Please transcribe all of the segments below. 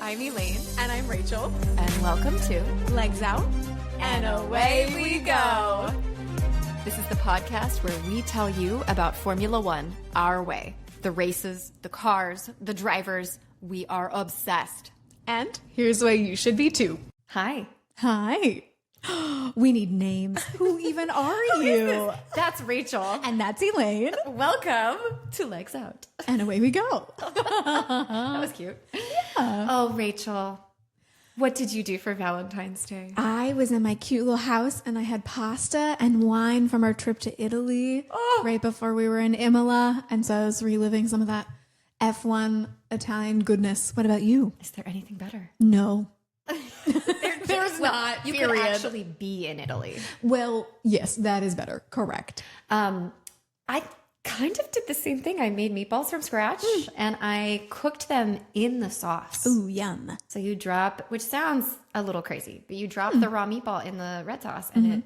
I'm Elaine. And I'm Rachel. And welcome to Legs Out. And Away We Go. This is the podcast where we tell you about Formula One our way. The races, the cars, the drivers. We are obsessed. And here's why you should be too. Hi. Hi. We need names. Who even are you? That's Rachel. And that's Elaine. Welcome to Legs Out. And away we go. That was cute. Yeah. Oh, Rachel. What did you do for Valentine's Day? I was in my cute little house and I had pasta and wine from our trip to Italy right before we were in Imola. And so I was reliving some of that F1 Italian goodness. What about you? Is there anything better? No. There's not. You period. could actually be in Italy. Well, yes, that is better. Correct. I kind of did the same thing. I made meatballs from scratch and I cooked them in the sauce. Ooh, yum. So you drop, which sounds a little crazy, but you drop the raw meatball in the red sauce and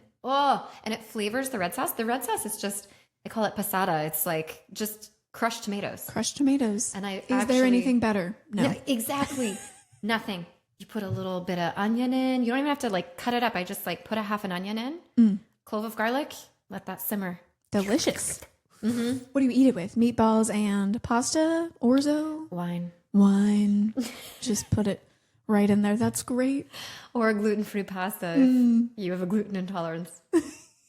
it flavors the red sauce. The red sauce is just, I call it passata. It's like just crushed tomatoes. Crushed tomatoes. And Is there anything better? No. Exactly. Nothing. You put a little bit of onion in. You don't even have to like cut it up. I just like put a half an onion in, clove of garlic, let that simmer. Delicious. What do you eat it with? Meatballs and pasta? Orzo? Wine. Just put it right in there. That's great. Or gluten-free pasta if you have a gluten intolerance,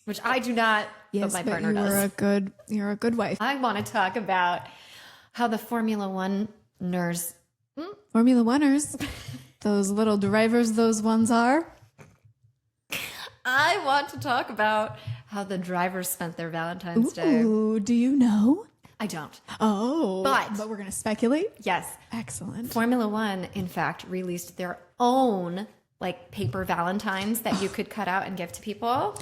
which I do not, Yes, but my partner does. You're a good wife. I want to talk about how the Formula One ners. Formula Oneers. Those little drivers, those ones are. I want to talk about how the drivers spent their Valentine's Day. Ooh, do you know? I don't. Oh. But we're going to speculate? Yes. Excellent. Formula One, in fact, released their own like paper Valentines that you could cut out and give to people,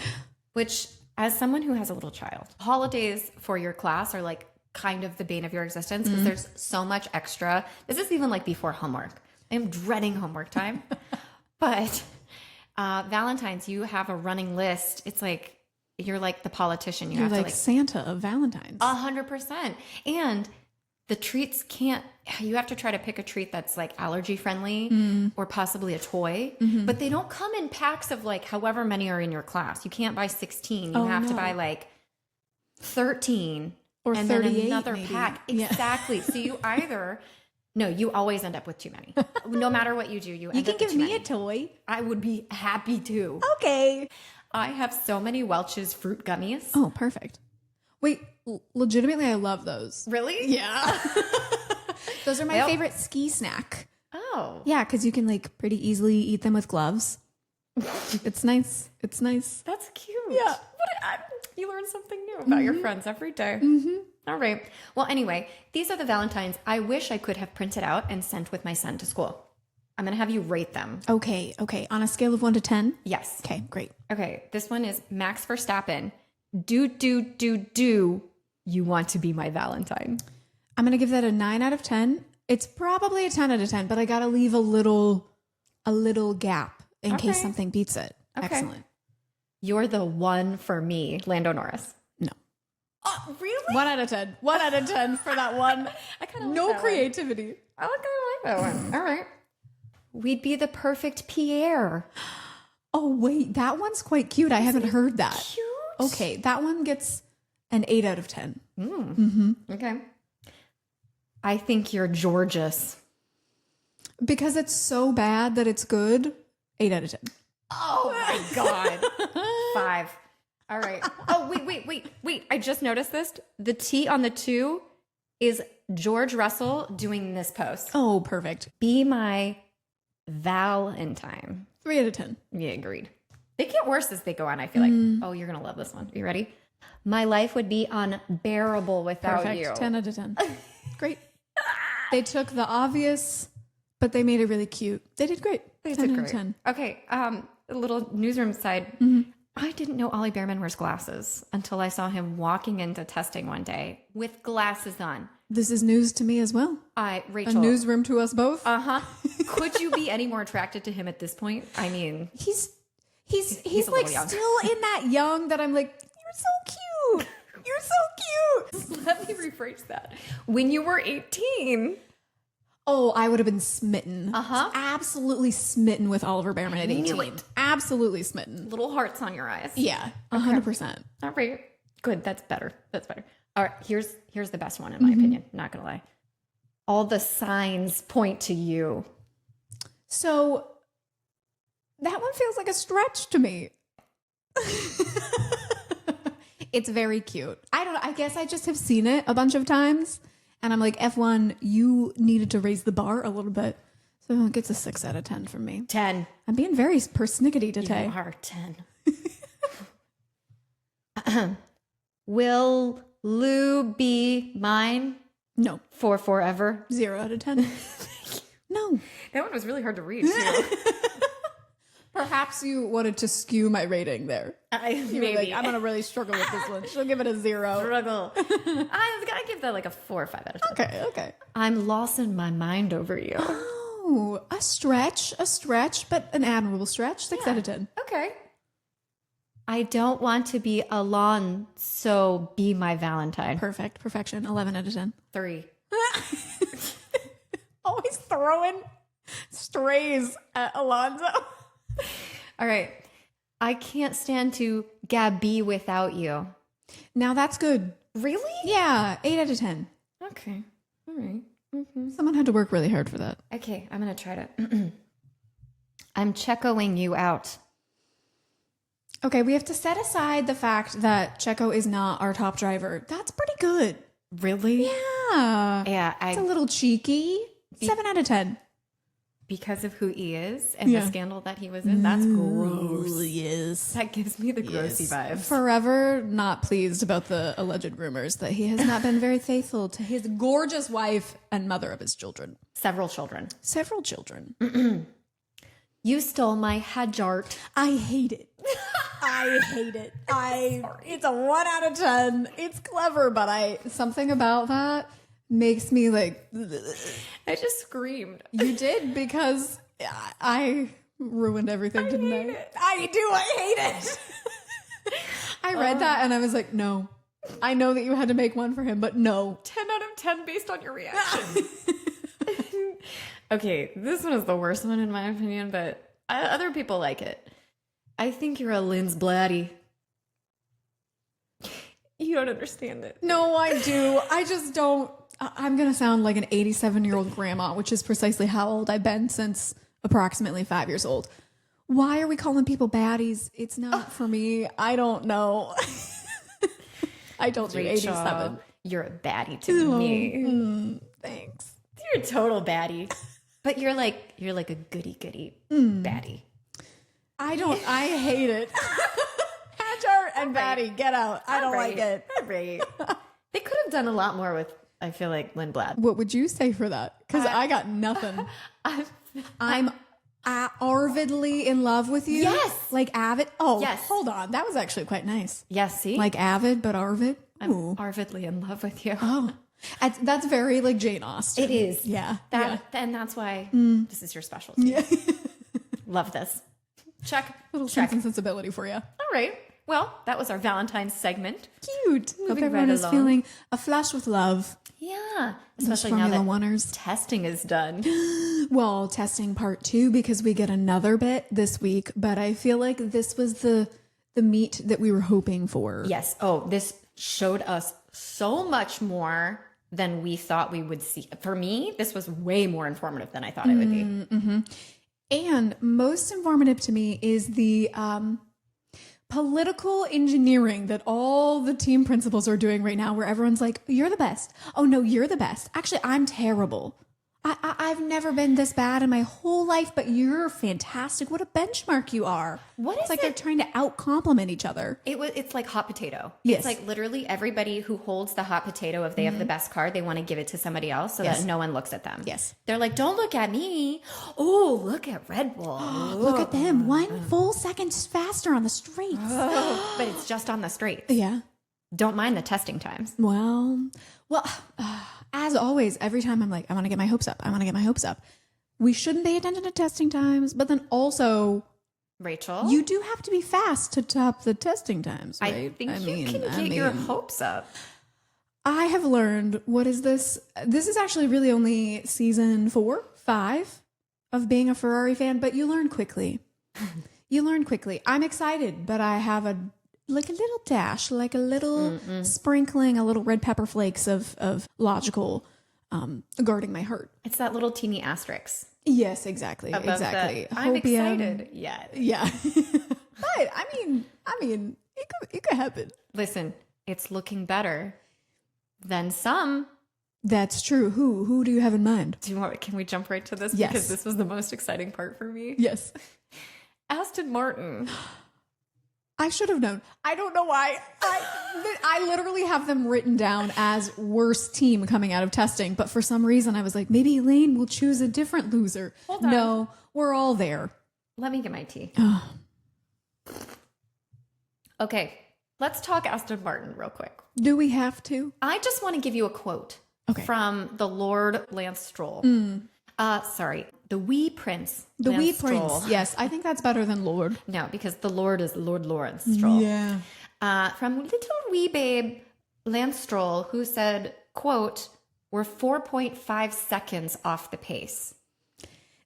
which as someone who has a little child, holidays for your class are like kind of the bane of your existence because there's so much extra. This is even like before homework. I'm dreading homework time. But Valentine's, you have a running list. It's like, you're like the politician. You're have like to like Santa of Valentine's. 100%. And the treats you have to try to pick a treat that's like allergy friendly or possibly a toy, but they don't come in packs of like however many are in your class. You can't buy 16. You have to buy like 13 or and 38 then another maybe. pack. Yeah. Exactly. So you always end up with too many. No matter what you do, you can give me a toy. I would be happy to. Okay. I have so many Welch's fruit gummies. Oh, perfect. Wait, legitimately, I love those. Really? Yeah. Those are my favorite ski snack. Oh. Yeah, because you can like pretty easily eat them with gloves. It's nice. It's nice. That's cute. Yeah. You learn something new about your friends every day. All right. Well, anyway, these are the Valentines I wish I could have printed out and sent with my son to school. I'm going to have you rate them. Okay. On a scale of 1 to 10? Yes. Okay, great. Okay. This one is Max Verstappen. Do you want to be my Valentine? I'm going to give that a 9 out of 10. It's probably a 10 out of 10, but I got to leave a little gap in case something beats it. Okay. Excellent. You're the one for me, Lando Norris. No. Oh, really? 1 out of 10. 1 out of 10 for that one. I kind of like No that creativity. One. I kind of like that one. All right. We'd be the perfect Pierre. Oh, wait. That one's quite cute. I haven't heard that. Cute. Okay. That one gets an 8 out of 10. Okay. I think you're Georges. Because it's so bad that it's good. 8 out of 10. Oh my God. 5. All right. Oh, wait. I just noticed this. The T on the 2 is George Russell doing this pose. Oh, perfect. Be my Valentine. 3 out of 10. Yeah, agreed. They get worse as they go on, I feel like. Oh, you're going to love this one. Are you ready? My life would be unbearable without Perfect. you. 10 out of 10. Great. They took the obvious, but they made it really cute. They did great. They 10 did out great. of 10. Okay, a little newsroom side. I didn't know Ollie Behrman wears glasses until I saw him walking into testing one day with glasses on. This is news to me as well. Rachel. A newsroom to us both. Could you be any more attracted to him at this point? I mean, he's a like little young. still in that young that I'm like, you're so cute. You're so cute. let me rephrase that. When you were 18. Oh, I would have been smitten. Uh-huh. Absolutely smitten with Oliver Behrman at 18. knew it. Absolutely smitten. Little hearts on your eyes. Yeah, 100%. All right. Good. That's better. That's better. All right. Here's the best one in my opinion. Not gonna lie. All the signs point to you. So that one feels like a stretch to me. It's very cute. I don't know. I guess I just have seen it a bunch of times. And I'm like, F1, you needed to raise the bar a little bit. So it gets a 6 out of 10 from me. 10. I'm being very persnickety today. You are 10. Will Lou be mine No. for forever? 0 out of 10. No. That one was really hard to read, too. Perhaps you wanted to skew my rating there. You were like, I'm going to really struggle with this one. She'll give it a 0. Struggle. I gotta give that like a 4 or 5 out of 10. Okay. I'm losing my mind over you. Oh, a stretch, but an admirable stretch. 6 out of 10. Okay. I don't want to be alone, so be my Valentine. Perfection. 11 out of 10. 3. Always throwing strays at Alonso. All right. I can't stand to Gabby without you. Now that's good. Really? Yeah, 8 out of 10. Okay. All right. Someone had to work really hard for that. Okay, I'm going to try to. I'm Checoing you out. Okay, we have to set aside the fact that Checo is not our top driver. That's pretty good. Really? Yeah. Yeah, It's a little cheeky. 7 out of 10. because of who he is and the scandal that he was in. That's gross. Yes. That gives me the grossy vibes. Forever not pleased about the alleged rumors that he has not been very faithful to his gorgeous wife and mother of his children. Several children. Several children. You stole my Hajart. I hate it. I hate it. It's a 1 out of 10. It's clever, but something about that makes me like, I just screamed. you did, because I ruined everything, didn't I? I do. I hate it. I read that and I was like, no. I know that you had to make one for him, but no. 10 out of 10 based on your reaction. Okay, this one is the worst one in my opinion, but other people like it. I think you're a Lynn's Blatty. You don't understand it. No, I do. I just don't. I'm going to sound like an 87-year-old grandma, which is precisely how old I've been since approximately 5 years old. Why are we calling people baddies? It's not for me. I don't know. I told you, Rachel, 87. you're a baddie to me. Thanks. You're a total baddie. But you're like a goody baddie. I hate it. Hajar and Batty, get out. I don't like it. All right. They could have done a lot more with, I feel like, Lynn Blatt. What would you say for that? Because I got nothing. I'm avidly in love with you. Yes. Like avid. Oh, yes. Hold on. That was actually quite nice. Yes, see? Like avid, but Arvid. I'm avidly in love with you. Oh, that's very like Jane Austen. It is. Yeah. And that's why this is your specialty. Yeah. Love this. Check. Little sense and sensibility for you. All right. Well, that was our Valentine's segment. Cute. Hope everyone is feeling aflush with love. Yeah. Especially Formula now that Oneers. testing is done. Well, testing part 2, because we get another bit this week, but I feel like this was the meat that we were hoping for. Yes. Oh, this showed us so much more than we thought we would see. For me, this was way more informative than I thought it would be. Mm-hmm. And most informative to me is the political engineering that all the team principals are doing right now, where everyone's like, you're the best. Oh, no, you're the best. Actually, I'm terrible. I've never been this bad in my whole life, but you're fantastic. What a benchmark you are. What is it's like it? They're trying to out-compliment each other. It's like hot potato. Yes. It's like literally everybody who holds the hot potato, if they have the best card, they want to give it to somebody else so that no one looks at them. Yes. They're like, don't look at me. Oh, look at Red Bull. Look at them. 1 full second faster on the straights. But it's just on the straight. Yeah. Don't mind the testing times. Well, as always, every time I'm like, I want to get my hopes up. We shouldn't pay attention to testing times, but then also, Rachel, you do have to be fast to top the testing times, right? I think you can get your hopes up. I have learned, what is this? This is actually really only season 4, 5 of being a Ferrari fan, but you learn quickly. You learn quickly. I'm excited, but I have a little dash, like a little sprinkling, a little red pepper flakes of logical guarding my heart. It's that little teeny asterisk. Yes, exactly. Above Exactly. I'm excited. Yeah. Yeah. But I mean, it could happen. Listen, it's looking better than some. That's true. Who do you have in mind? Can we jump right to this? Yes. Because this was the most exciting part for me. Yes. Aston Martin. I should have known. I don't know why. I literally have them written down as worst team coming out of testing. But for some reason, I was like, maybe Elaine will choose a different loser. Hold on. No, we're all there. Let me get my tea. Okay, let's talk Aston Martin real quick. Do we have to? I just want to give you a quote from the Lord Lance Stroll. Sorry, the wee prince. The Lance wee Stroll. prince. Yes, I think that's better than Lord. No, because the Lord is Lord Lawrence Stroll. Yeah. From little wee babe Lance Stroll, who said, quote, "We're 4.5 seconds off the pace."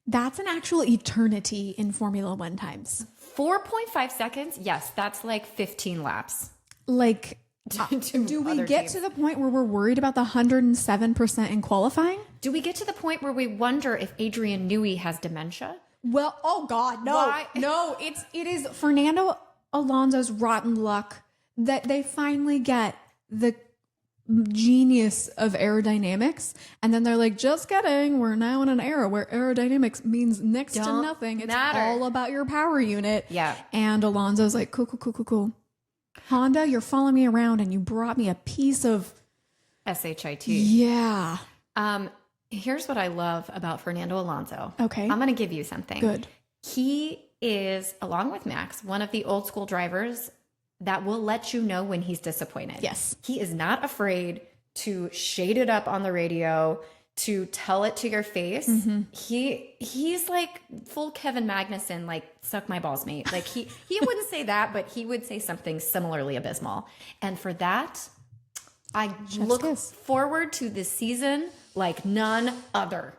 That's an actual eternity in Formula One times. 4.5 seconds? Yes, that's like 15 laps. Like, to do we other get teams. to the point where we're worried about the 107% in qualifying? Do we get to the point where we wonder if Adrian Newey has dementia? Well, oh God, no. Why? No, it is Fernando Alonso's rotten luck that they finally get the genius of aerodynamics, and then they're like, just kidding, we're now in an era where aerodynamics means next to Don't nothing. It's matter. all about your power unit. Yeah. And Alonso's like, cool. Honda, you're following me around and you brought me a piece of SHIT. Yeah. Here's what I love about Fernando Alonso. Okay. I'm going to give you something. Good. He is, along with Max, one of the old school drivers that will let you know when he's disappointed. Yes. He is not afraid to shade it up on the radio, to tell it to your face. Mm-hmm. He's like full Kevin Magnuson, like, suck my balls, mate. Like he wouldn't say that, but he would say something similarly abysmal. And for that, I look kiss. forward to this season like none other.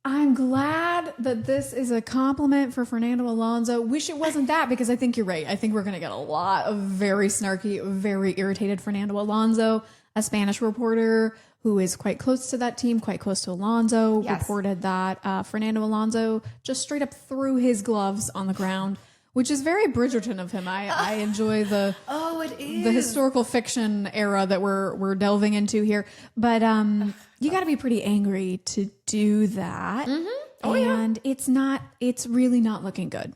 I'm glad that this is a compliment for Fernando Alonso. Wish it wasn't that, because I think you're right. I think we're going to get a lot of very snarky, very irritated Fernando Alonso. A Spanish reporter who is quite close to that team, quite close to Alonso, reported that Fernando Alonso just straight up threw his gloves on the ground, which is very Bridgerton of him. I enjoy the it is the historical fiction era that we're delving into here. But you got to be pretty angry to do that. Mm-hmm. Oh, and it's really not looking good.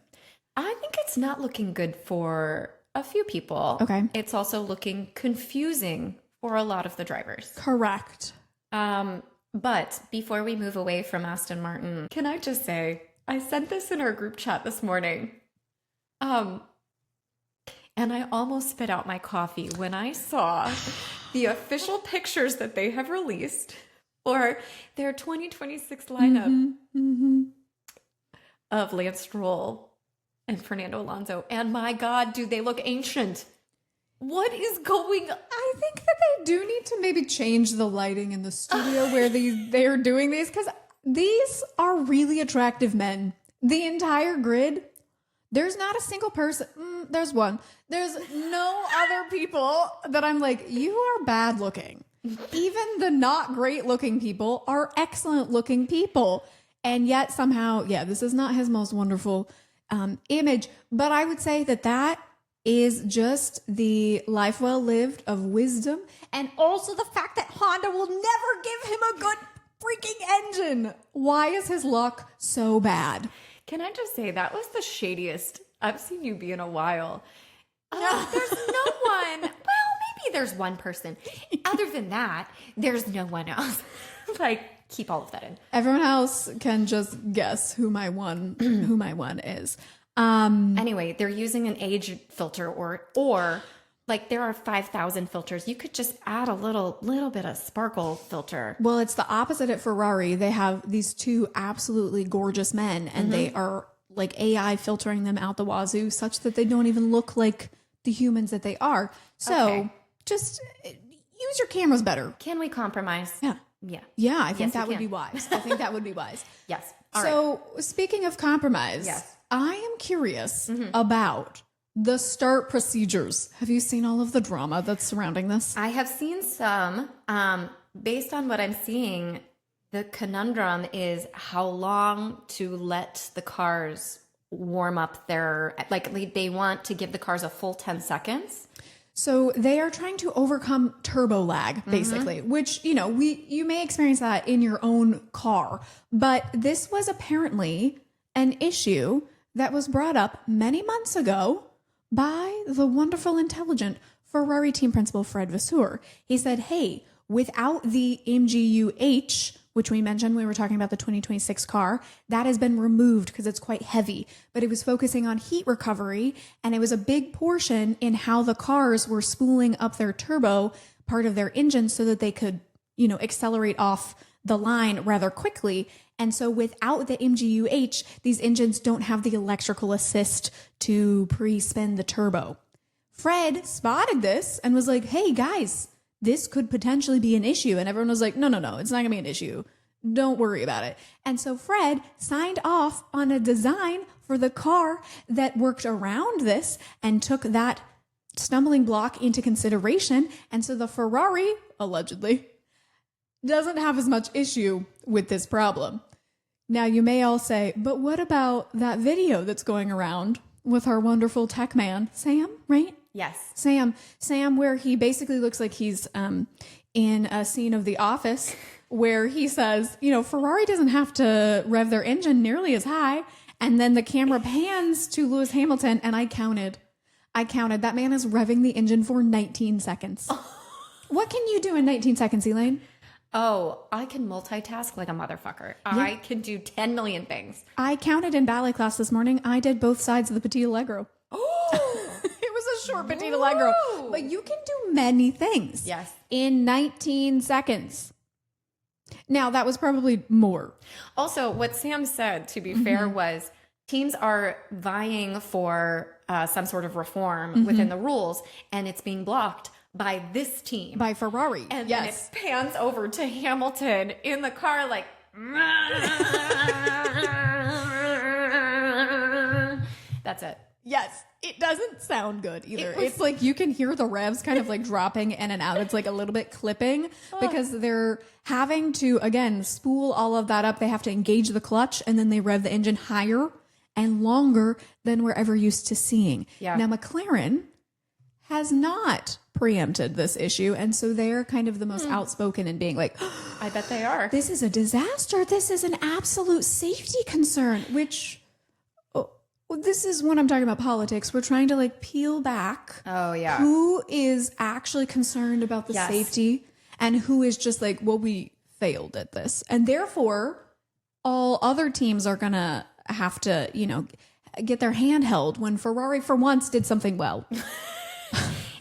I think it's not looking good for a few people. Okay. It's also looking confusing for a lot of the drivers. Correct. But before we move away from Aston Martin, can I just say, I sent this in our group chat this morning. And I almost spit out my coffee when I saw the official pictures that they have released for their 2026 lineup of Lance Stroll and Fernando Alonso. And my God, do they look ancient? What is going on? I think that they do need to maybe change the lighting in the studio where they're doing these, because these are really attractive men. The entire grid, there's not a single person. There's one. There's no other people that I'm like, you are bad looking. Even the not great looking people are excellent looking people. And yet somehow, this is not his most wonderful image. But I would say that is just the life well lived of wisdom. And also the fact that Honda will never give him a good freaking engine. Why is his luck so bad? Can I just say, that was the shadiest I've seen you be in a while. There's no one. Well, maybe there's one person. Other than that, there's no one else. Like, keep all of that in. Everyone else can just guess who my one is. Anyway, they're using an age filter or like there are 5,000 filters. You could just add a little bit of sparkle filter. Well, it's the opposite at Ferrari. They have these two absolutely gorgeous men, and they are like AI filtering them out the wazoo, such that they don't even look like the humans that they are. So just, use your cameras better. Can we compromise? Yeah. Yeah. Yeah, I think Yes, we that would can. be wise. I think that would be wise. Yes. All right. So, speaking of compromise, Yes. I am curious about the start procedures. Have you seen all of the drama that's surrounding this? I have seen some. Based on what I'm seeing, the conundrum is how long to let the cars warm up their, like they want to give the cars a full 10 seconds. So they are trying to overcome turbo lag, basically, which, you may experience that in your own car. But this was apparently an issue that was brought up many months ago by the wonderful, intelligent Ferrari team principal, Fred Vasseur. He said, hey, without the MGU-H, which we mentioned when we were talking about the 2026 car, that has been removed because it's quite heavy. But it was focusing on heat recovery, and it was a big portion in how the cars were spooling up their turbo part of their engine so that they could, accelerate off the line rather quickly. And so without the MGU-H, these engines don't have the electrical assist to pre-spin the turbo. Fred spotted this and was like, hey, guys, this could potentially be an issue. And everyone was like, no, it's not gonna be an issue. Don't worry about it. And so Fred signed off on a design for the car that worked around this and took that stumbling block into consideration. And so the Ferrari, allegedly, doesn't have as much issue with this problem. Now, you may all say, but what about that video that's going around with our wonderful tech man, Sam, right? Yes. Sam, where he basically looks like he's in a scene of The Office where he says, Ferrari doesn't have to rev their engine nearly as high. And then the camera pans to Lewis Hamilton, and I counted. That man is revving the engine for 19 seconds. What can you do in 19 seconds, Elaine? Oh, I can multitask like a motherfucker. Yeah. I can do 10 million things. I counted in ballet class this morning. I did both sides of the Petit Allegro. Oh! It was a short Petit Allegro. But you can do many things. Yes. In 19 seconds. Now, that was probably more. Also, what Sam said, to be fair, was teams are vying for some sort of reform within the rules, and it's being blocked by this team. By Ferrari. And then it pans over to Hamilton in the car like... That's it. Yes. It doesn't sound good either. It's like you can hear the revs kind of like dropping in and out. It's like a little bit clipping because they're having to, again, spool all of that up. They have to engage the clutch and then they rev the engine higher and longer than we're ever used to seeing. Yeah. Now, McLaren has not preempted this issue. And so they're kind of the most outspoken in being like, I bet they are. This is a disaster. This is an absolute safety concern, which... Well, this is when I'm talking about politics. We're trying to like peel back. Oh, yeah. Who is actually concerned about the safety and who is just like, well, we failed at this. And therefore, all other teams are going to have to, get their hand held when Ferrari for once did something well.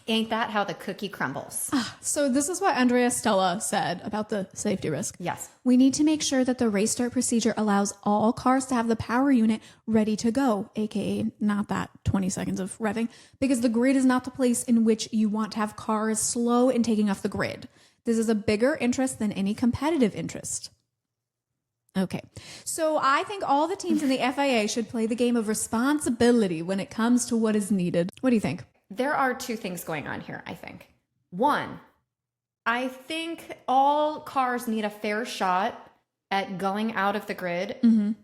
Ain't that how the cookie crumbles? So this is what Andrea Stella said about the safety risk. Yes. We need to make sure that the race start procedure allows all cars to have the power unit ready to go, aka not that 20 seconds of revving, because the grid is not the place in which you want to have cars slow in taking off the grid. This is a bigger interest than any competitive interest. Okay. So I think all the teams in the FIA should play the game of responsibility when it comes to what is needed. What do you think? There are two things going on here, I think. One, I think all cars need a fair shot at going out of the grid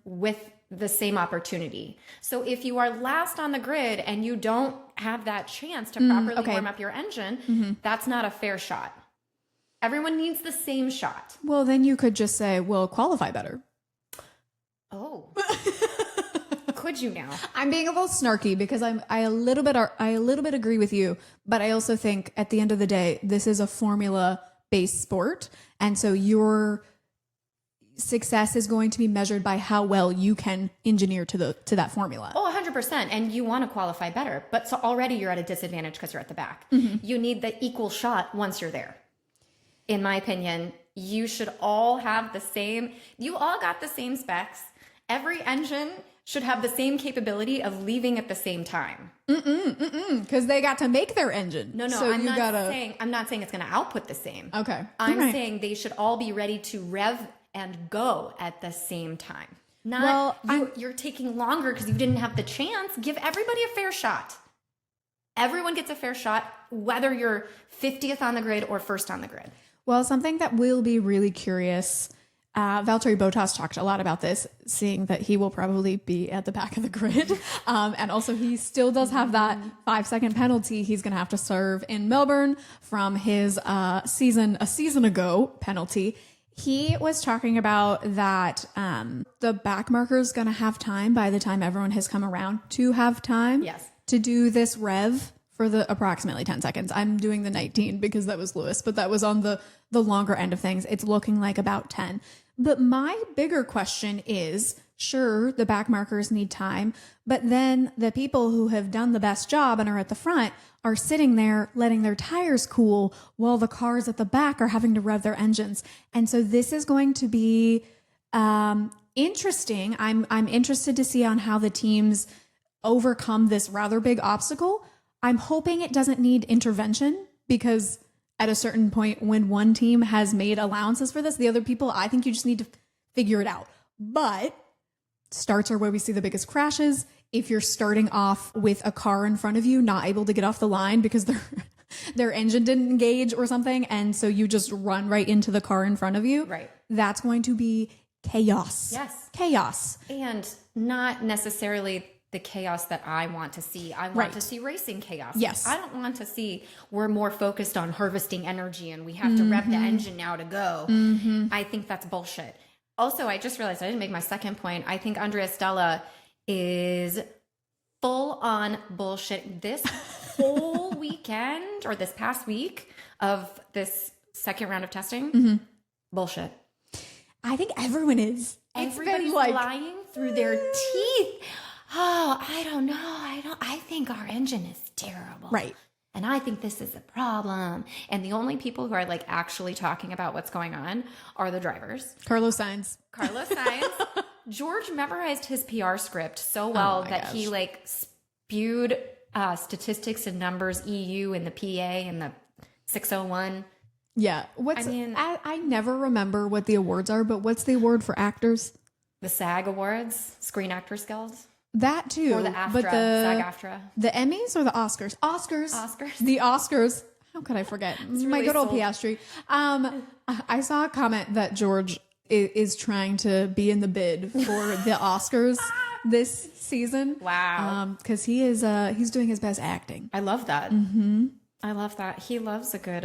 with the same opportunity. So if you are last on the grid and you don't have that chance to properly warm up your engine, that's not a fair shot. Everyone needs the same shot. Well, then you could just say, well, qualify better. Oh. Could you now? I'm being a little snarky because I a little bit agree with you, but I also think at the end of the day, this is a formula-based sport, and so your success is going to be measured by how well you can engineer to that formula. Oh, 100%. And you want to qualify better, but so already you're at a disadvantage because you're at the back. You need the equal shot once you're there. In my opinion, you should all have the same. You all got the same specs. every engine should have the same capability of leaving at the same time. Because they got to make their engine. No, so I'm not saying it's going to output the same. Okay. I'm saying they should all be ready to rev and go at the same time. You're taking longer because you didn't have the chance. Give everybody a fair shot. Everyone gets a fair shot, whether you're 50th on the grid or first on the grid. Well, something that will be really curious. Valtteri Bottas talked a lot about this, seeing that he will probably be at the back of the grid. And also he still does have that 5-second penalty he's going to have to serve in Melbourne from his a season ago penalty. He was talking about that the back marker is going to have time by the time everyone has come around to have time to do this rev for the approximately 10 seconds. I'm doing the 19 because that was Lewis, but that was on the longer end of things. It's looking like about 10. But my bigger question is, sure, the back markers need time, but then the people who have done the best job and are at the front are sitting there letting their tires cool while the cars at the back are having to rev their engines. And so this is going to be interesting. I'm interested to see on how the teams overcome this rather big obstacle. I'm hoping it doesn't need intervention, because at a certain point when one team has made allowances for this, the other people, I think you just need to figure it out. But starts are where we see the biggest crashes. If you're starting off with a car in front of you, not able to get off the line because their engine didn't engage or something, and so you just run right into the car in front of you, right? That's going to be chaos. Yes. Chaos. And not necessarily the chaos that I want to see. I want to see racing chaos. Yes. I don't want to see we're more focused on harvesting energy and we have to rev the engine now to go. I think that's bullshit. Also, I just realized I didn't make my second point. I think Andrea Stella is full on bullshit. This whole weekend or this past week of this second round of testing, bullshit. I think everyone is. Everybody's lying through their teeth. Oh, I don't know. I think our engine is terrible. Right. And I think this is a problem. And the only people who are like actually talking about what's going on are the drivers. Carlos Sainz. George memorized his PR script so well that he like spewed statistics and numbers, EU and the PA and the 601. Yeah. I never remember what the awards are, but what's the award for actors? The SAG Awards, Screen Actors Guild. That too. Or the AFTRA, SAG-AFTRA. The Emmys or the Oscars? Oscars. The Oscars. How could I forget? Really my good old Piastri. I saw a comment that George is trying to be in the bid for the Oscars this season. Wow. Because he's doing his best acting. I love that. I love that. He loves a good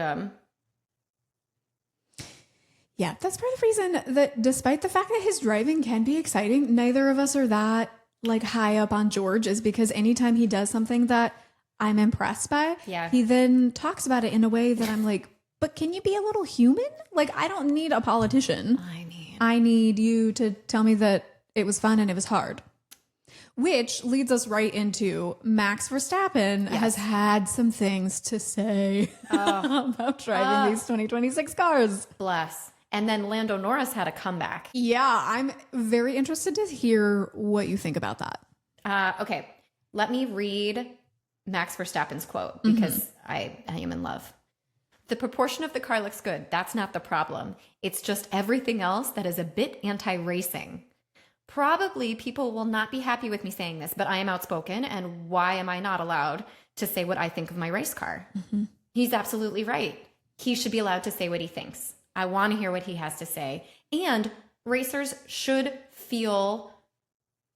Yeah, that's part of the reason that despite the fact that his driving can be exciting, neither of us are that like high up on George, is because anytime he does something that I'm impressed by, he then talks about it in a way that I'm like, but can you be a little human? Like, I don't need a politician. I need you to tell me that it was fun and it was hard. Which leads us right into Max Verstappen has had some things to say about driving these 2026 cars. Bless. And then Lando Norris had a comeback. Yeah, I'm very interested to hear what you think about that. Okay, let me read Max Verstappen's quote because I am in love. The proportion of the car looks good. That's not the problem. It's just everything else that is a bit anti-racing. Probably people will not be happy with me saying this, but I am outspoken, and why am I not allowed to say what I think of my race car? He's absolutely right. He should be allowed to say what he thinks. I want to hear what he has to say. And racers should feel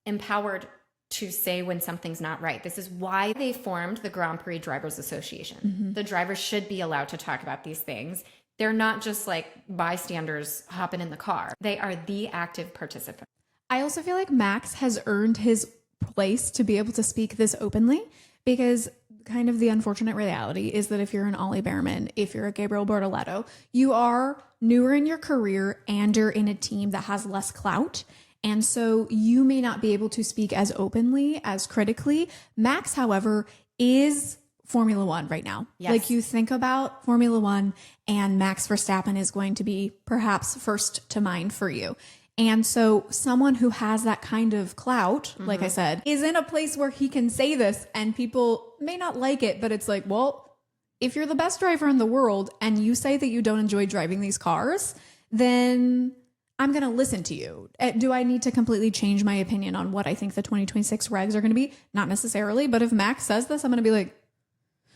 empowered to say when something's not right. This is why they formed the Grand Prix Drivers Association. The drivers should be allowed to talk about these things. They're not just like bystanders hopping in the car. They are the active participants. I also feel like Max has earned his place to be able to speak this openly, because kind of the unfortunate reality is that if you're an Ollie Behrman, if you're a Gabriel Bortoleto, you are newer in your career and you're in a team that has less clout. And so you may not be able to speak as openly, as critically. Max, however, is Formula One right now. Like, you think about Formula One and Max Verstappen is going to be perhaps first to mind for you. And so someone who has that kind of clout, like I said, is in a place where he can say this and people may not like it, but it's like, well, if you're the best driver in the world and you say that you don't enjoy driving these cars, then I'm going to listen to you. Do I need to completely change my opinion on what I think the 2026 regs are going to be? Not necessarily, but if Max says this, I'm going to be like,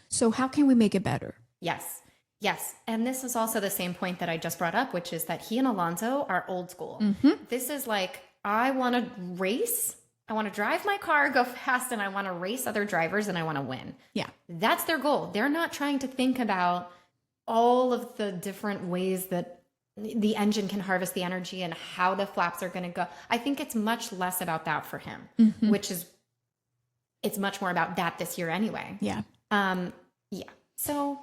so how can we make it better? Yes. Yes. And this is also the same point that I just brought up, which is that he and Alonso are old school. This is like, I want to race. I want to drive my car, go fast, and I want to race other drivers and I want to win. Yeah. That's their goal. They're not trying to think about all of the different ways that the engine can harvest the energy and how the flaps are going to go. I think it's much less about that for him, which is, it's much more about that this year anyway. Yeah. Yeah. So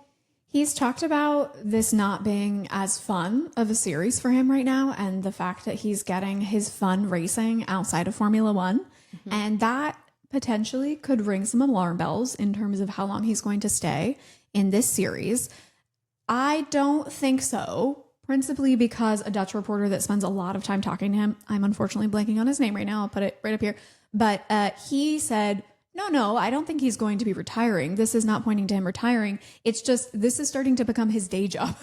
he's talked about this not being as fun of a series for him right now, and the fact that he's getting his fun racing outside of Formula One. And that potentially could ring some alarm bells in terms of how long he's going to stay in this series. I don't think so, principally because a Dutch reporter that spends a lot of time talking to him, I'm unfortunately blanking on his name right now, I'll put it right up here, but he said, no, I don't think he's going to be retiring. This is not pointing to him retiring. It's just, this is starting to become his day job.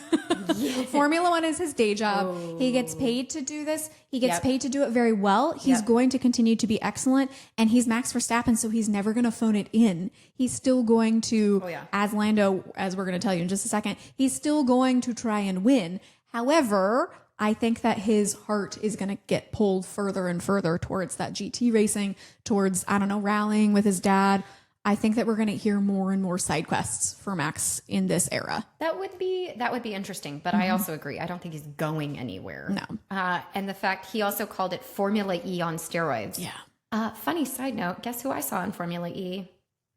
Formula One is his day job. He gets paid to do this. He gets paid to do it very well. He's going to continue to be excellent. And he's Max Verstappen, so he's never going to phone it in. He's still going to, as Lando, as we're going to tell you in just a second, he's still going to try and win. However, I think that his heart is going to get pulled further and further towards that GT racing, towards, I don't know, rallying with his dad. I think that we're going to hear more and more side quests for Max in this era. that would be interesting, but I also agree. I don't think he's going anywhere. No. And the fact he also called it Formula E on steroids. Yeah. Funny side note, guess who I saw in Formula E?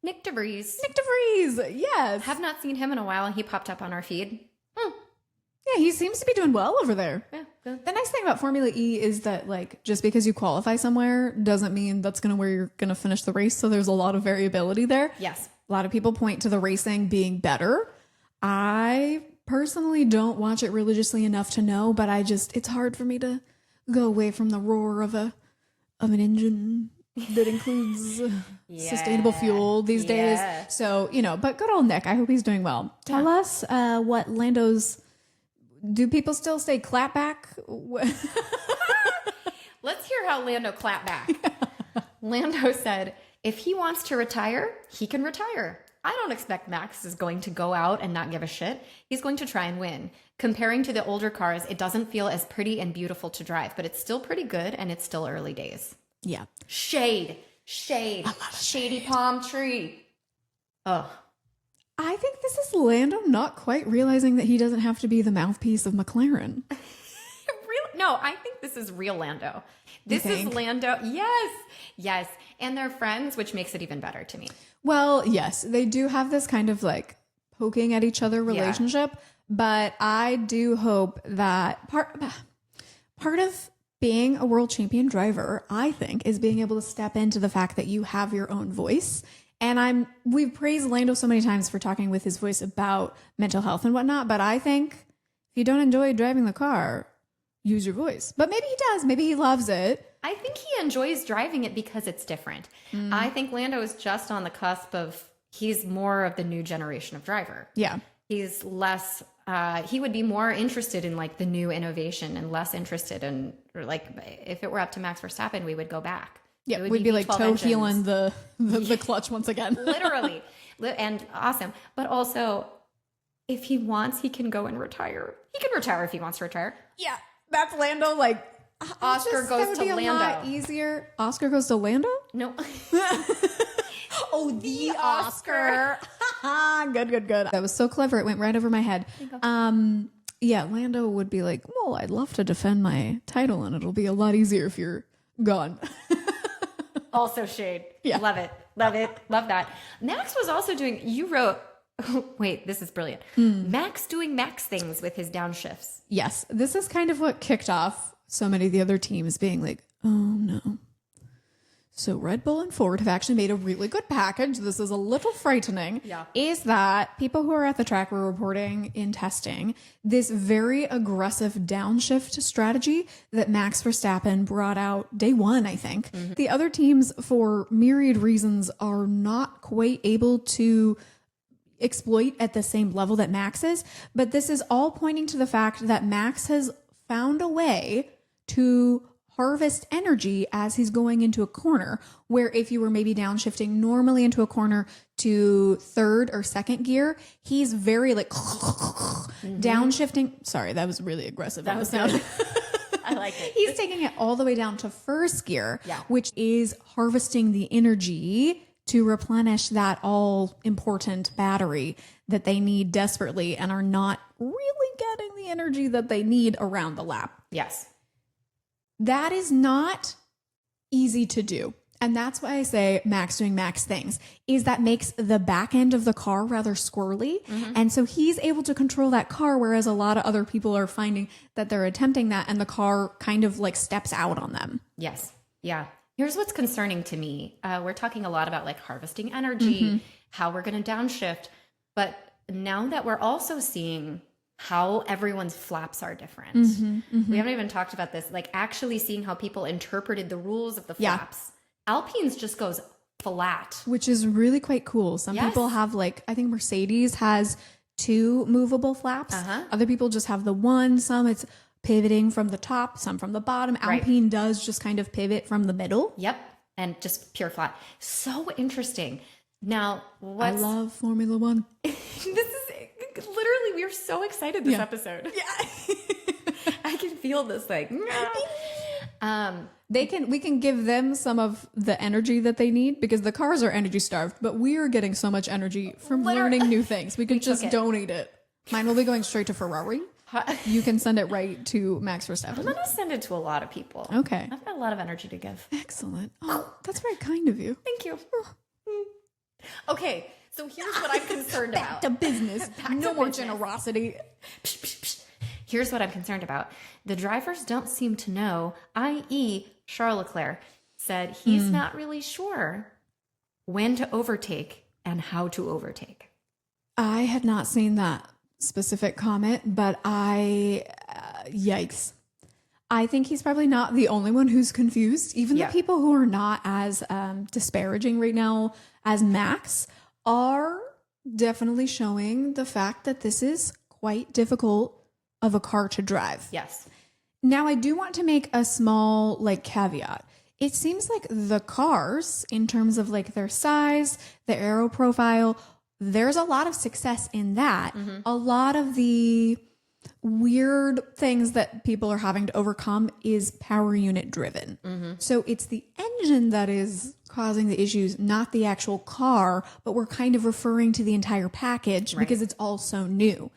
Nick DeVries. Nick DeVries, yes. Have not seen him in a while, and he popped up on our feed. Yeah, he seems to be doing well over there. Yeah, good. The nice thing about Formula E is that, like, just because you qualify somewhere doesn't mean that's going to where you're going to finish the race. So there's a lot of variability there. Yes. A lot of people point to the racing being better. I personally don't watch it religiously enough to know, but it's hard for me to go away from the roar of an engine that includes sustainable fuel these days. So, but good old Nick, I hope he's doing well. Tell us what Lando's... Do people still say clap back? Let's hear how Lando clapped back. Lando said, if he wants to retire, he can retire. I don't expect Max is going to go out and not give a shit. He's going to try and win. Comparing to the older cars, it doesn't feel as pretty and beautiful to drive, but it's still pretty good and it's still early days. Yeah. Shade. Shady palm tree. Oh. I think this is Lando not quite realizing that he doesn't have to be the mouthpiece of McLaren. No, I think this is real Lando. This is Lando. Yes. And they're friends, which makes it even better to me. Well, yes, they do have this kind of like poking at each other relationship, but I do hope that part of being a world champion driver, I think, is being able to step into the fact that you have your own voice. And we've praised Lando so many times for talking with his voice about mental health and whatnot, but I think if you don't enjoy driving the car, use your voice. But maybe he does. Maybe he loves it. I think he enjoys driving it because it's different. I think Lando is just on the cusp of, he's more of the new generation of driver. Yeah. He's less, he would be more interested in like the new innovation and less interested in, or like, if it were up to Max Verstappen, we would go back. Yeah, we'd be like toe healing the clutch once again. Literally. And awesome. But also, if he wants, he can go and retire. He can retire if he wants to retire. Yeah, that's Lando. Like, Oscar goes to Lando. A lot easier. Oscar goes to Lando? No. Oh, the Oscar. Good. That was so clever. It went right over my head. Yeah, Lando would be like, well, I'd love to defend my title, and it'll be a lot easier if you're gone. Also shade. Yeah. Love it. Love that. Max was also doing, you wrote, wait, this is brilliant. Max doing Max things with his downshifts. Yes. This is kind of what kicked off so many of the other teams being like, oh no. so Red Bull and Ford have actually made a really good package. This is a little frightening. Yeah. Is that people who are at the track were reporting in testing this very aggressive downshift strategy that Max Verstappen brought out day one, I think. The other teams, for myriad reasons, are not quite able to exploit at the same level that Max is. But this is all pointing to the fact that Max has found a way to harvest energy as he's going into a corner, where if you were maybe downshifting normally into a corner to third or second gear, he's very like downshifting. Sorry, that was really aggressive. That was good. I like it. He's taking it all the way down to first gear, Yeah. which is harvesting the energy to replenish that all important battery that they need desperately and are not really getting the energy that they need around the lap. Yes. That is not easy to do. And that's why I say Max doing Max things, is that makes the back end of the car rather squirrely. And so he's able to control that car, whereas a lot of other people are finding that they're attempting that and the car kind of like steps out on them. Yes. Yeah. Here's what's concerning to me. We're talking a lot about like harvesting energy, how we're going to downshift. But now that we're also seeing how everyone's flaps are different. We haven't even talked about this, like actually seeing how people interpreted the rules of the flaps. Alpine's just goes flat. Which is really quite cool. Some people have like, I think Mercedes has 2 movable flaps. Other people just have the one. Some it's pivoting from the top, some from the bottom. Alpine does just kind of pivot from the middle. Yep. And just pure flat. So interesting. Now, I love Formula One. This is literally, we are so excited this episode. Yeah. I can feel this like, we can give them some of the energy that they need because the cars are energy starved, but we are getting so much energy from learning new things. We can just donate it. Mine will be going straight to Ferrari. You can send it right to Max Verstappen. I'm going to send it to a lot of people. Okay. I've got a lot of energy to give. Excellent. Oh, that's very kind of you. Thank you. Okay. So here's what I'm concerned Back about. to business. No more generosity. Here's what I'm concerned about. The drivers don't seem to know, i.e. Charles Leclerc said he's not really sure when to overtake and how to overtake. I had not seen that specific comment, but yikes. I think he's probably not the only one who's confused. Even the people who are not as disparaging right now as Max are definitely showing the fact that this is quite difficult of a car to drive. Yes. Now, I do want to make a small caveat. It seems like the cars, in terms of their size, the aero profile, there's a lot of success in that. A lot of the weird things that people are having to overcome is power unit driven. So it's the engine that is causing the issues, not the actual car, but we're kind of referring to the entire package because it's all so new.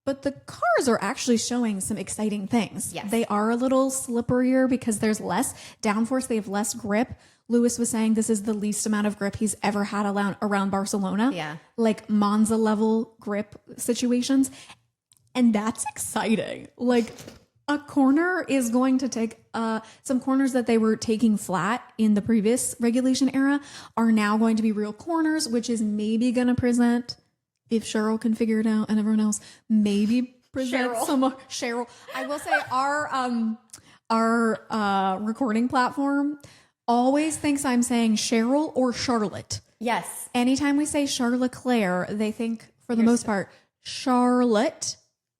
But the cars are actually showing some exciting things. Yes. They are a little slipperier because there's less downforce. They have less grip. Lewis was saying this is the least amount of grip he's ever had around Barcelona. Yeah. Like Monza level grip situations. And that's exciting. Like a corner is going to take some corners that they were taking flat in the previous regulation era are now going to be real corners, which is maybe going to present, if Cheryl can figure it out and everyone else, maybe present some more. Cheryl. I will say our recording platform always thinks I'm saying Cheryl or Charlotte. Yes. Anytime we say Charles Leclerc, they think, for the most part, Charlotte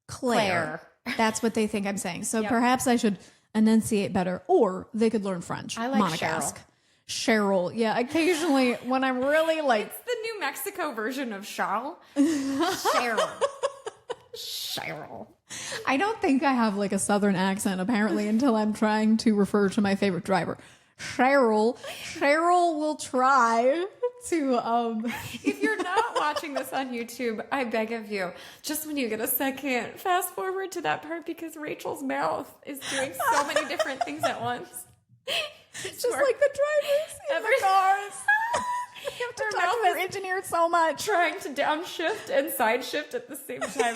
Claire. That's what they think I'm saying. So perhaps I should enunciate better, or they could learn French. I like Monegasque. Cheryl. Yeah, occasionally when I'm really It's the New Mexico version of Charles. Cheryl. Cheryl. I don't think I have a southern accent apparently until I'm trying to refer to my favorite driver. Cheryl will try to If you're not watching this on YouTube, I beg of you, just when you get a second, fast forward to that part because Rachel's mouth is doing so many different things at once. just like the drivers in the cars. You have to talk to their engineers so much. Trying to downshift and side shift at the same time.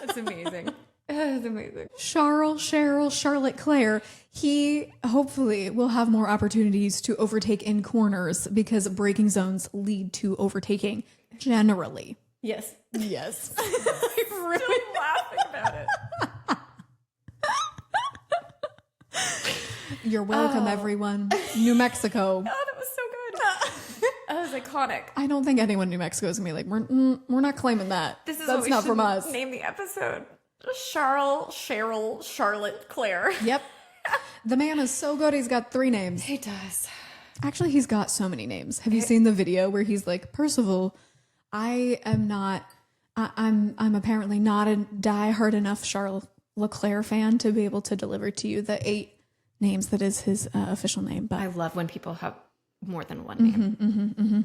That's amazing. That's amazing. Cheryl, Charlotte, Claire, he hopefully will have more opportunities to overtake in corners because braking zones lead to overtaking generally. Yes. Yes. I'm really laughing about it. You're welcome, everyone. New Mexico. Oh, that was so good. That was iconic. I don't think anyone in New Mexico is going to be like, we're not claiming that. This is That's what we not should from us. name the episode. Cheryl, Charlotte, Claire. Yep. The man is so good. He's got 3 names. He does. Actually, he's got so many names. Have you seen the video where he's like, Percival, I'm apparently not a diehard enough Charles Leclerc fan to be able to deliver to you the 8 names that is his official name. But I love when people have more than one name.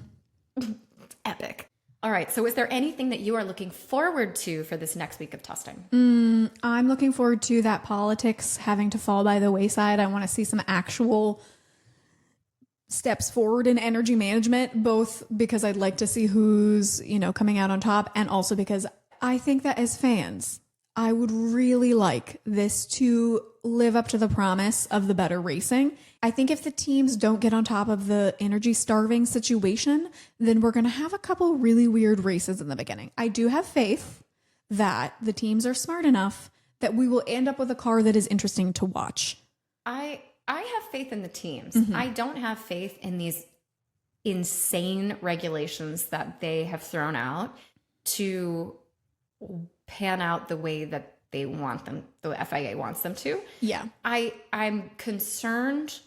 It's epic. All right. So is there anything that you are looking forward to for this next week of testing? I'm looking forward to that politics having to fall by the wayside. I want to see some actual steps forward in energy management, both because I'd like to see who's, coming out on top, and also because I think that as fans, I would really like this to live up to the promise of the better racing. I think if the teams don't get on top of the energy starving situation, then we're going to have a couple really weird races in the beginning. I do have faith that the teams are smart enough that we will end up with a car that is interesting to watch. I have faith in the teams. I don't have faith in these insane regulations that they have thrown out to pan out the way that they want them, the FIA wants them to. Yeah. I'm concerned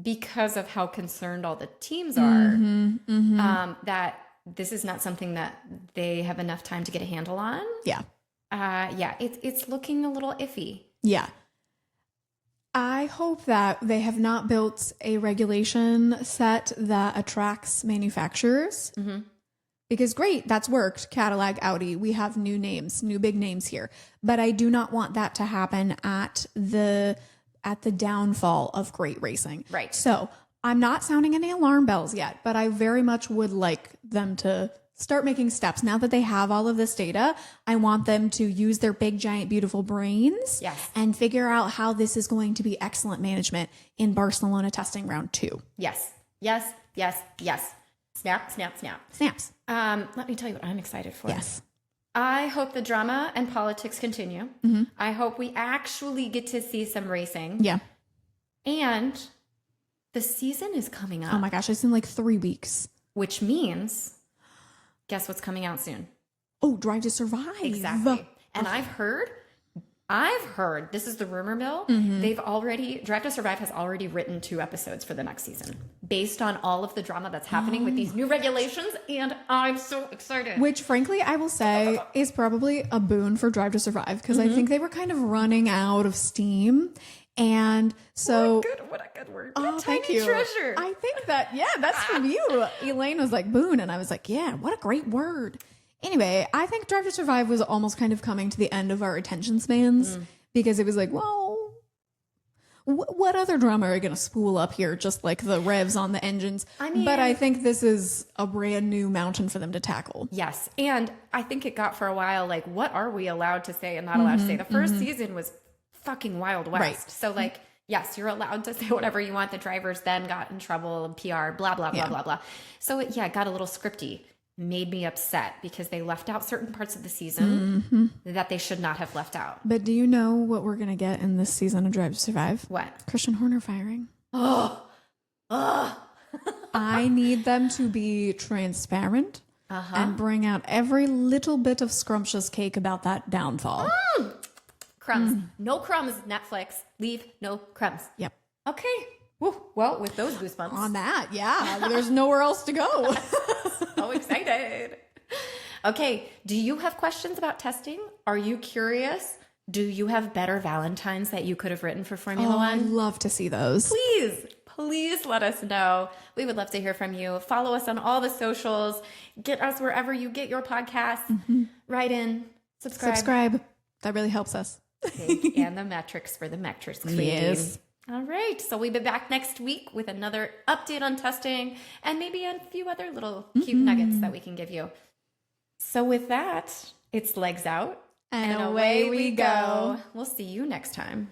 because of how concerned all the teams are, that this is not something that they have enough time to get a handle on. Yeah. It's looking a little iffy. Yeah. I hope that they have not built a regulation set that attracts manufacturers. Because great, that's worked. Cadillac, Audi, we have new names, new big names here. But I do not want that to happen at the downfall of great racing. Right. So I'm not sounding any alarm bells yet, but I very much would like them to start making steps. Now that they have all of this data, I want them to use their big, giant, beautiful brains and figure out how this is going to be excellent management in Barcelona testing round 2. Yes. Snaps. Let me tell you what I'm excited for. Yes. I hope the drama and politics continue. I hope we actually get to see some racing. Yeah. And the season is coming up. Oh my gosh, it's in like 3 weeks. Which means, guess what's coming out soon? Oh, Drive to Survive. Exactly. And I've heard, this is the rumor mill. Drive to Survive has already written 2 episodes for the next season based on all of the drama that's happening with these new regulations. And I'm so excited. Which frankly, I will say is probably a boon for Drive to Survive because I think they were kind of running out of steam. And so what a good word. Oh, thank you. Treasure. I think that, that's from you. Elaine was like, boon. And I was like, yeah, what a great word. Anyway, I think Drive to Survive was almost kind of coming to the end of our attention spans because it was like, well, what other drama are you going to spool up here? Just like the revs on the engines. But I think this is a brand new mountain for them to tackle. Yes. And I think it got for a while, like, what are we allowed to say and not allowed to say? The first season was fucking Wild West. Right. So like, yes, you're allowed to say whatever you want. The drivers then got in trouble, PR, blah, blah, blah, blah, blah. So it got a little scripty. Made me upset because they left out certain parts of the season that they should not have left out. But do you know what we're going to get in this season of Drive to Survive? What? Christian Horner firing. I need them to be transparent and bring out every little bit of scrumptious cake about that downfall. Crumbs. No crumbs, Netflix. Leave no crumbs. Yep. Okay. Woo. Well, with those goosebumps. On that, there's nowhere else to go. So excited. Okay. Do you have questions about testing? Are you curious? Do you have better Valentines that you could have written for Formula One? I'd love to see those. Please let us know. We would love to hear from you. Follow us on all the socials. Get us wherever you get your podcasts. Write in. Subscribe. That really helps us. And the metrics for the metrics queen. Yes. All right. So we'll be back next week with another update on testing and maybe a few other little cute nuggets that we can give you. So with that, it's legs out And away we go. We'll see you next time.